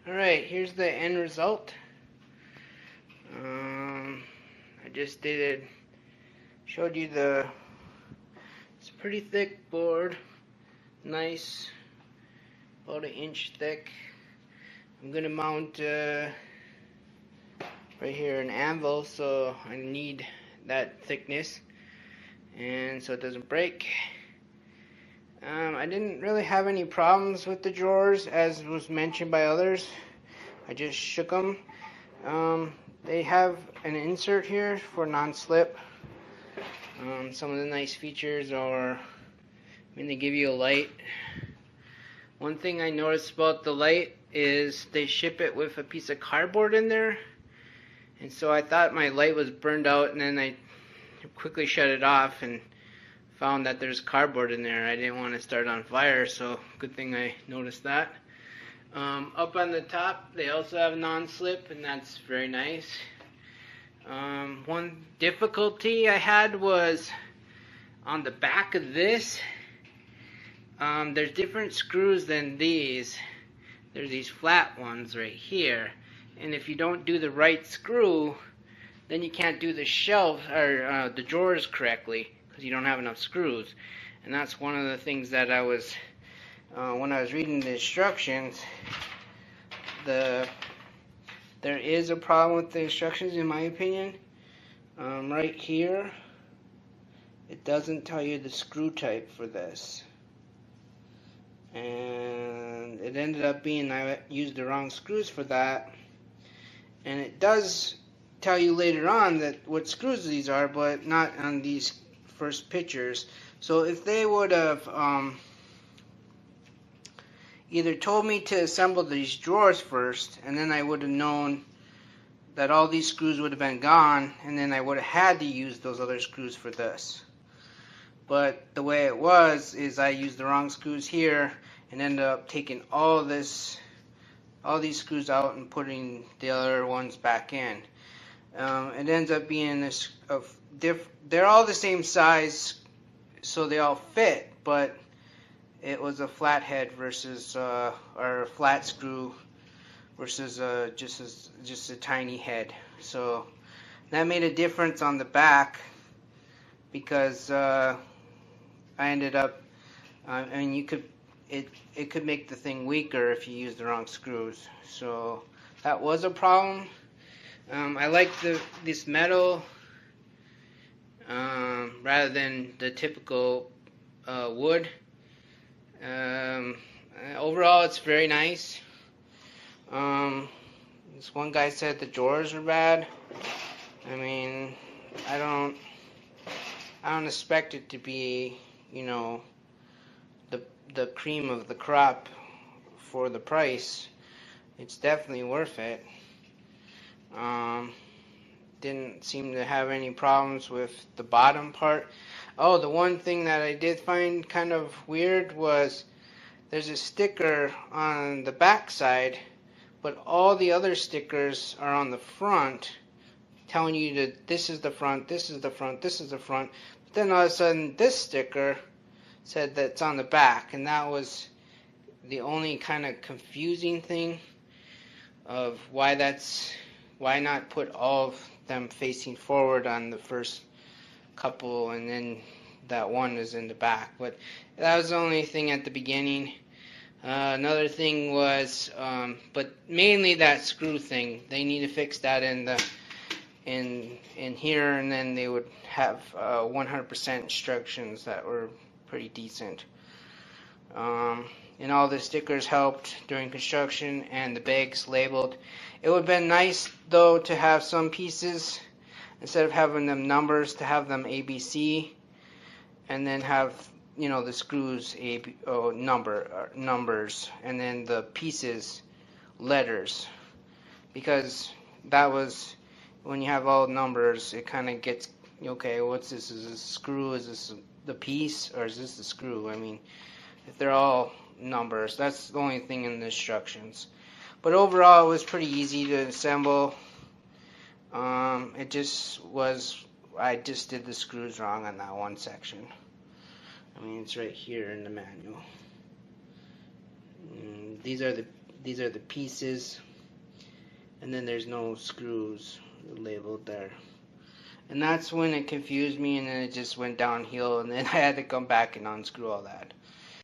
Alright, here's the end result. I just showed you it's a pretty thick board, nice, about 1 inch thick. I'm gonna mount right here an anvil, so I need that thickness, and so it doesn't break. I didn't really have any problems with the drawers, as was mentioned by others. I just shook them. They have an insert here for non-slip. Some of the nice features are, they give you a light. One thing I noticed about the light is they ship it with a piece of cardboard in there. And so I thought my light was burned out, and then I quickly shut it off and found that there's cardboard in there. I didn't want to start on fire, so good thing I noticed that. Up on the top, they also have non-slip, and that's very nice. One difficulty I had was on the back of this. There's different screws than these. There's these flat ones right here, and if you don't do the right screw, then you can't do the shelves or the drawers correctly, because you don't have enough screws. And that's one of the things that I was when I was reading the instructions. There is a problem with the instructions, in my opinion. Right here, it doesn't tell you the screw type for this, and it ended up being I used the wrong screws for that. And it does tell you later on that what screws these are, but not on these first pictures. So if they would have either told me to assemble these drawers first, and then I would have known that all these screws would have been gone, and then I would have had to use those other screws for this. But the way it was is I used the wrong screws here and ended up taking all these screws out and putting the other ones back in. It ends up being this they're all the same size, so they all fit, but it was a flat head versus or a flat screw versus just a tiny head. So that made a difference on the back, because I ended up it could make the thing weaker if you use the wrong screws. So that was a problem. I like this metal rather than the typical wood. Overall, it's very nice. This one guy said the drawers are bad. I mean, I don't expect it to be, the cream of the crop for the price. It's definitely worth it. Didn't seem to have any problems with the bottom part. Oh, the one thing that I did find kind of weird was there's a sticker on the back side, but all the other stickers are on the front, telling you that this is the front, this is the front, this is the front. But then all of a sudden this sticker said that it's on the back, and that was the only kind of confusing thing of why not put all of them facing forward on the first couple, and then that one is in the back. But that was the only thing at the beginning. Another thing was, but mainly that screw thing. They need to fix that in here, and then they would have 100% instructions that were pretty decent. And all the stickers helped during construction, and the bags labeled. It would have been nice though to have some pieces, instead of having them numbers, to have them ABC, and then have the screws numbers, and then the pieces letters, because that was, when you have all numbers, it kind of gets, okay, what's this? Is this a screw? Is this the piece, or is this the screw? I mean, if they're all numbers, that's the only thing in the instructions. But overall, it was pretty easy to assemble. It just was, I just did the screws wrong on that one section. I mean, it's right here in the manual. These are these are the pieces, and then there's no screws labeled there. And that's when it confused me, and then it just went downhill, and then I had to come back and unscrew all that.